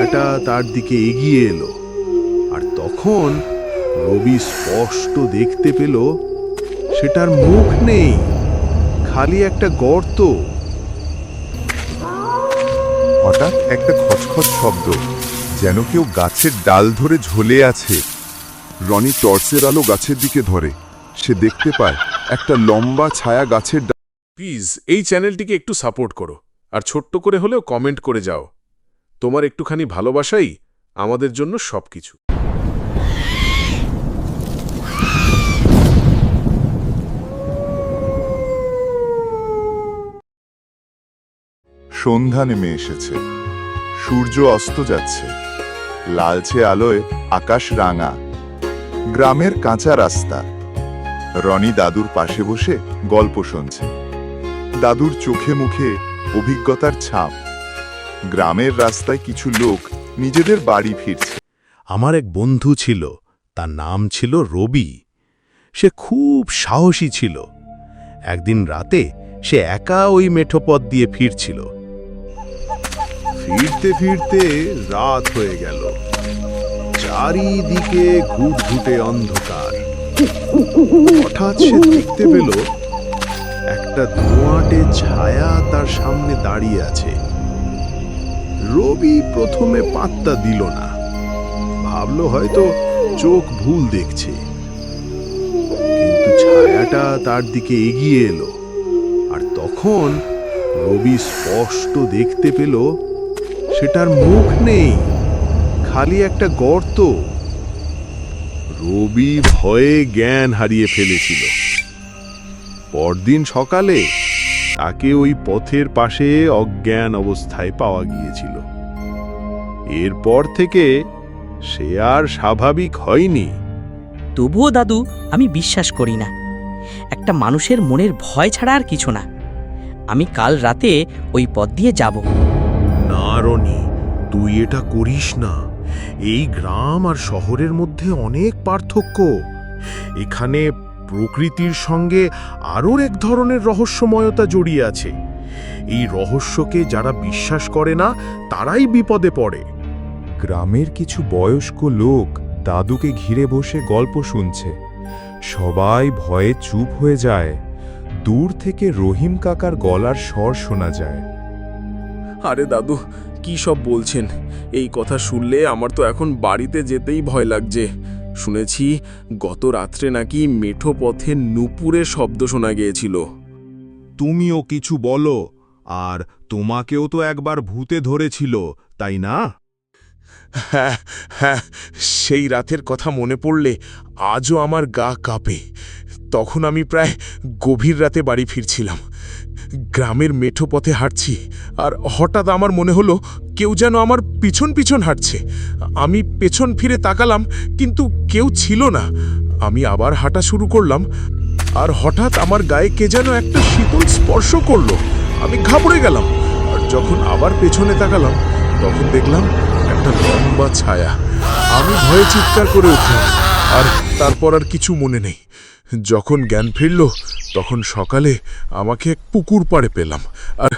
ছায়াটা তার দিকে এগিয়ে এলো, আর তখন রবি স্পষ্ট দেখতে পেল সেটার মুখ নেই, খালি একটা গর্ত। হঠাৎ একটা খচখচ শব্দ, যেন কেউ গাছের ডাল ধরে ঝুলে আছে। রনি টর্চের আলো গাছের দিকে ধরে। সে দেখতে পায় একটা লম্বা ছায়া গাছের প্লিজ এই চ্যানেলটিকে একটু সাপোর্ট করো, আর ছোট্ট করে হলেও কমেন্ট করে যাও। তোমার একটুখানি ভালোবাসাই আমাদের জন্য সবকিছু। সন্ধ্যা নেমে এসেছে। সূর্য অস্ত যাচ্ছে। লালচে আলোয় আকাশ রাঙা। গ্রামের কাঁচা রাস্তা। রনি দাদুর পাশে বসে গল্প শুনছে। দাদুর চোখে মুখে অভিজ্ঞতার ছাপ। গ্রামের রাস্তায় কিছু লোক নিজেদের বাড়ি ফিরছে। আমার এক বন্ধু ছিল, তার নাম ছিল রবি। সে খুব সাহসী ছিল। একদিন রাতে সে একা ওই মেঠো পথ দিয়ে ফিরছিল। ফিরতে ফিরতে রাত হয়ে গেল। চারিদিকে ঘুটঘুটে অন্ধকার। হঠাৎ সে দেখতে পেল একটা ধোঁয়াটে ছায়া তার সামনে দাঁড়িয়ে আছে। রবি প্রথমে পাত্তা দিল না, ভাবলো হয়তো চোখ ভুল দেখছে। কিন্তু ছায়াটা তার দিকে এগিয়ে এলো, আর তখন রবি স্পষ্ট দেখতে পেল সেটার মুখ নেই, খালি একটা গর্ত। রবি ভয়ে জ্ঞান হারিয়ে ফেলেছিল। পরদিন সকালে তাকে ওই পথের পাশে অজ্ঞান অবস্থায় পাওয়া গিয়েছিল। এরপর থেকে সে আর স্বাভাবিক হয়নি। তবুও দাদু, আমি বিশ্বাস করি না। একটা মানুষের মনের ভয় ছাড়া আর কিছু না। আমি কাল রাতে ওই পথ দিয়ে যাব। না রনি, তুই এটা করিস না। এই গ্রাম আর শহরের মধ্যে অনেক পার্থক্য। এখানে প্রকৃতির সঙ্গে আরও এক ধরনের রহস্যময়তা জড়িয়ে আছে। এই রহস্যকে যারা বিশ্বাস করে না, তারাই বিপদে পড়ে। গ্রামের কিছু বয়স্ক লোক দাদুকে ঘিরে বসে গল্প শুনছে। সবাই ভয়ে চুপ হয়ে যায়। দূর থেকে রহিম কাকার গলার স্বর শোনা যায়। আরে দাদু, কি সব বলছেন? এই কথা শুনলে আমার তো এখন বাড়িতে যেতেই ভয় লাগছে। শুনেছি গত রাত্রে নাকি মেঠো পথে নূপুরের শব্দ শোনা গিয়েছিল। তুমিও কিছু বলো। আর তোমাকেও তো একবার ভূতে ধরেছিল, তাই না? হ্যাঁ হ্যাঁ, সেই রাতের কথা মনে পড়লে আজও আমার গা কাঁপে। তখন আমি প্রায় গভীর রাতে বাড়ি ফিরছিলাম। গ্রামের মেঠো পথে হাঁটছি, আর হঠাৎ আমার মনে হলো কেউ যেন আমার পিছন পিছন হাঁটছে। আমি পেছন ফিরে তাকালাম, কিন্তু কেউ ছিল না। আমি আবার হাঁটা শুরু করলাম, আর হঠাৎ আমার গায়ে কে যেন একটা শীতল স্পর্শ করলো। আমি ঘাবড়ে গেলাম, আর যখন আবার পেছনে তাকালাম তখন দেখলাম একটা লম্বা ছায়া। আমি ভয়ে চিৎকার করে উঠলাম, আর তারপর আর কিছু মনে নেই। যখন জ্ঞান ফিরল তখন সকালে আমাকে এক পুকুর পাড়ে পেলাম। আর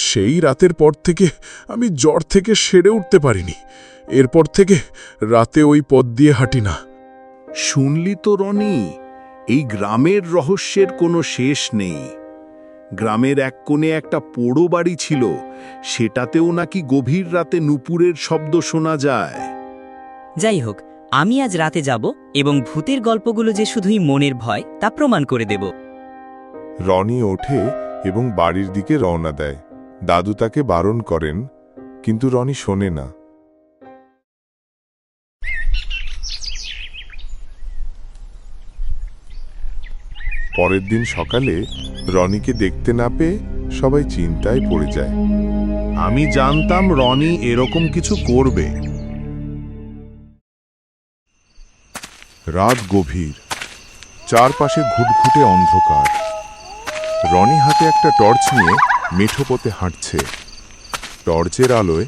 সেই রাতের পর থেকে আমি জ্বর থেকে সেরে উঠতে পারিনি। এরপর থেকে রাতে ওই পথ দিয়ে হাঁটি না। শুনলি তো রনি, এই গ্রামের রহস্যের কোনো শেষ নেই। গ্রামের এক কোণে একটা পোড়ো বাড়ি ছিল, সেটাতেও নাকি গভীর রাতে নূপুরের শব্দ শোনা যায়। যাই হোক, আমি আজ রাতে যাব এবং ভূতের গল্পগুলো যে শুধুই মনের ভয় তা প্রমাণ করে দেব। রনি ওঠে এবং বাড়ির দিকে রওনা দেয়। দাদু তাকে বারণ করেন, কিন্তু রনি শোনে না। পরের দিন সকালে রনিকে দেখতে না পেয়ে সবাই চিন্তায় পড়ে যায়। আমি জানতাম রনি এরকম কিছু করবে। রাত গভীর। চারপাশে ঘুটঘুটে অন্ধকার। রনি হাতে একটা টর্চ নিয়ে মেঠো পথে হাঁটছে। টর্চের আলোয়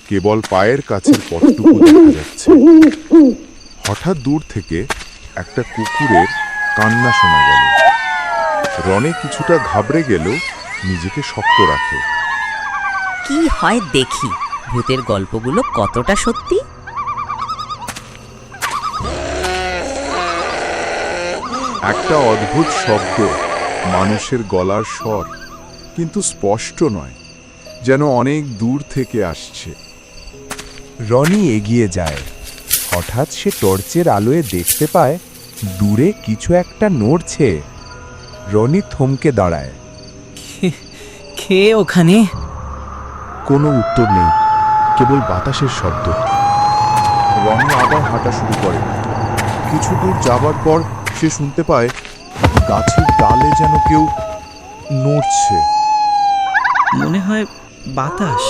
কেবল পায়ের কাছের পথটুকু দেখা যাচ্ছে। হঠাৎ দূর থেকে একটা কুকুরের কান্না শোনা গেল। রনি কিছুটা ঘাবড়ে গেল, নিজেকে শক্ত রাখে। কি হয় দেখি। ভূতের গল্পগুলো কতটা সত্যি। একটা অদ্ভুত শব্দ, মানুষের গলার স্বর, কিন্তু স্পষ্ট নয়, যেন অনেক দূর থেকে আসছে। রনি এগিয়ে যায়। হঠাৎ সে টর্চের আলোয় দেখতে পায় দূরে কিছু একটা নড়ছে। রনি থমকে দাঁড়ায়। কে ওখানে? কোনো উত্তর নেই, কেবল বাতাসের শব্দ। রনি আবার হাঁটা শুরু করে। কিছু দূর যাবার পর সে শুনতে পায় গাছের ডালে যেন কেউ নড়ছে। মনে হয় বাতাস।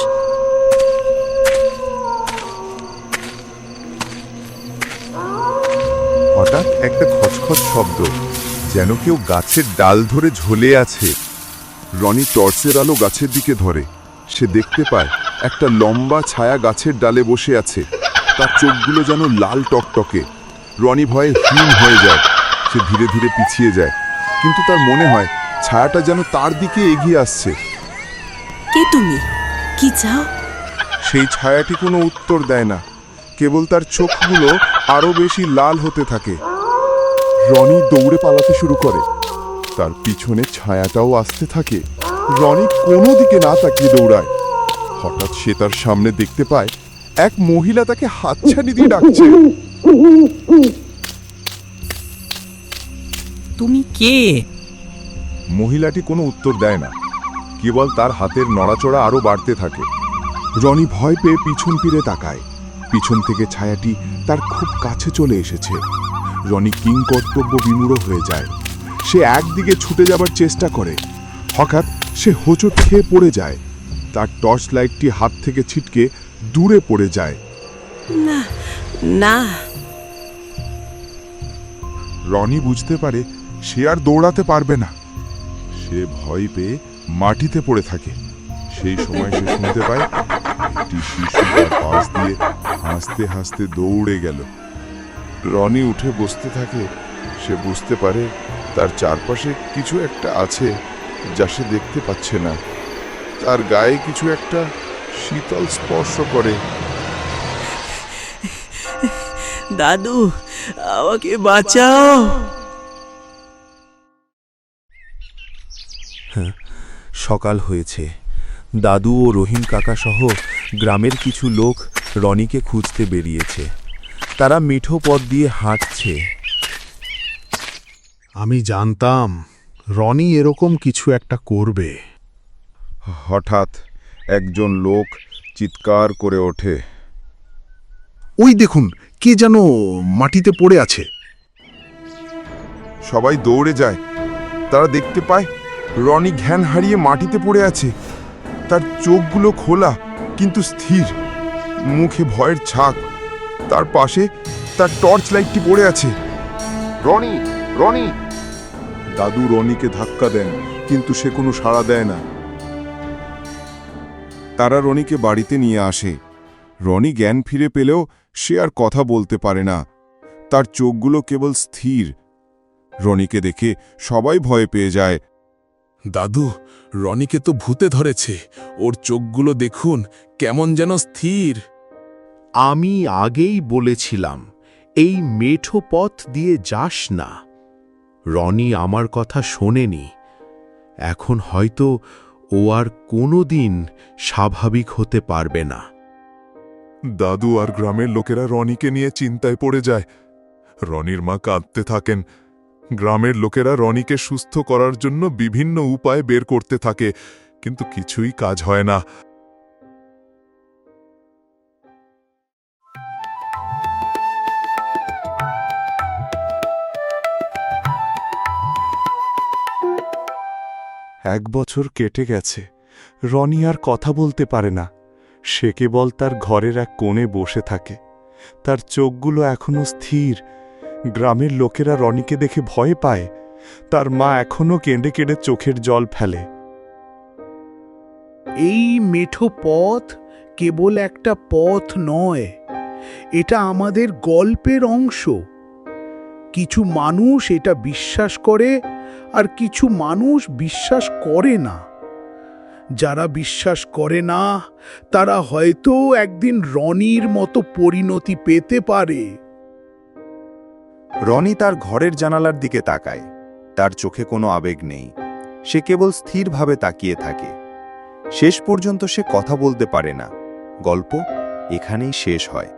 হঠাৎ একটা খচখচ শব্দ, যেন কেউ গাছের ডাল ধরে ঝুলে আছে। রনি টর্চের আলো গাছের দিকে ধরে। সে দেখতে পায় একটা লম্বা ছায়া গাছের ডালে বসে আছে। তার চোখগুলো যেন লাল টকটকে। রনি ভয়ে হীন হয়ে যায়। সে ধীরে ধীরে পিছিয়ে যায়, কিন্তু তার মনে হয় ছায়াটা যেন তার দিকে এগিয়ে আসছে। কে তুমি? কি চাও? সেই ছায়াটি কোনো উত্তর দেয় না, কেবল তার চোখগুলো আরো বেশি লাল হতে থাকে। রনি দৌড়ে পালাতে শুরু করে। তার পিছনে ছায়াটাও আসতে থাকে। রনি কোনো দিকে না তাকিয়ে দৌড়ায়। হঠাৎ সে তার সামনে দেখতে পায় এক মহিলা তাকে হাতছানি দিয়ে ডাকছে। তুমি কে? মহিলাটি কোনো উত্তর দেয় না, কেবল তার হাতের নড়াচড়া আরো বাড়তে থাকে। রনি ভয় পেয়ে পিছন ফিরে তাকায়। পিছন থেকে ছায়াটি তার খুব কাছে চলে এসেছে। রনি কিংকর্তব্য বিমূঢ় হয়ে যায়। সে একদিকে ছুটে যাবার চেষ্টা করে। হঠাৎ সে হোঁচট খেয়ে পড়ে যায়। তার টর্চ লাইটটি হাত থেকে ছিটকে দূরে পড়ে যায়। না না, রনি বুঝতে পারে সে আর দৌড়াতে পারবে না। সে ভয় পেয়ে মাটিতে পড়ে থাকে। সেই সময় সে শুনতে পায় একটি শিশু তার পাশ দিয়ে হাসতে হাসতে দৌড়ে গেল। রনি উঠে বসতে থাকে। সে বুঝতে পারে তার চারপাশে কিছু একটা আছে যা সে দেখতে পাচ্ছে না। তার গায়ে কিছু একটা শীতল স্পর্শ করে। দাদু, আমাকে বাঁচাও। সকাল হয়েছে। দাদু ও রহিম কাকা সহ গ্রামের কিছু লোক রনিকে খুঁজতে বেরিয়েছে। তারা মিঠো পথ দিয়ে হাঁটছে। আমি জানতাম রনি এরকম কিছু একটা করবে। হঠাৎ একজন লোক চিৎকার করে ওঠে, ওই দেখুন, কে যেন মাটিতে পড়ে আছে। সবাই দৌড়ে যায়। তারা দেখতে পায় রনি জ্ঞান হারিয়ে মাটিতে পড়ে আছে। তার চোখগুলো খোলা কিন্তু স্থির, মুখে ভয়ের ছাপ। তার পাশে তার টর্চ লাইটটি পড়ে আছে। রনি, রনি! দাদু রনিকে ধাক্কা দেন, কিন্তু সে কোনো সাড়া দেয় না। তারা রনিকে বাড়িতে নিয়ে আসে। রনি জ্ঞান ফিরে পেলেও সে আর কথা বলতে পারে না। তার চোখগুলো কেবল স্থির। রনিকে দেখে সবাই ভয় পেয়ে যায়। দাদু, রনিকে তো ভূতে ধরেছে। ওর চোখগুলো দেখুন, কেমন যেন স্থির। আমি আগেই বলেছিলাম এই মেঠো পথ দিয়ে যাস না। রনি আমার কথা শোনেনি। এখন হয়তো ও আর কোনোদিন স্বাভাবিক হতে পারবে না। দাদু আর গ্রামের লোকেরা রনিকে নিয়ে চিন্তায় পড়ে যায়। রনির মা কাঁদতে থাকেন। গ্রামের লোকেরা রনিকে সুস্থ করার জন্য বিভিন্ন উপায় বের করতে থাকে, কিন্তু কিছুই কাজ হয় না। এক বছর কেটে গেছে। রনি আর কথা বলতে পারে না। সে কেবল তার ঘরের এক কোণে বসে থাকে। তার চোখগুলো এখনো স্থির। গ্রামের লোকেরা রনিকে দেখে ভয় পায়। তার মা এখনো কেঁদে কেঁদে চোখের জল ফেলে। এই মেঠো পথ কেবল একটা পথ নয়, এটা আমাদের গল্পের অংশ। কিছু মানুষ এটা বিশ্বাস করে আর কিছু মানুষ বিশ্বাস করে না। যারা বিশ্বাস করে না তারা হয়তো একদিন রনির মতো পরিণতি পেতে পারে। রনি তার ঘরের জানালার দিকে তাকায়। তার চোখে কোনো আবেগ নেই, সে কেবল স্থিরভাবে তাকিয়ে থাকে। শেষ পর্যন্ত সে কথা বলতে পারে না। গল্প এখানেই শেষ হয়।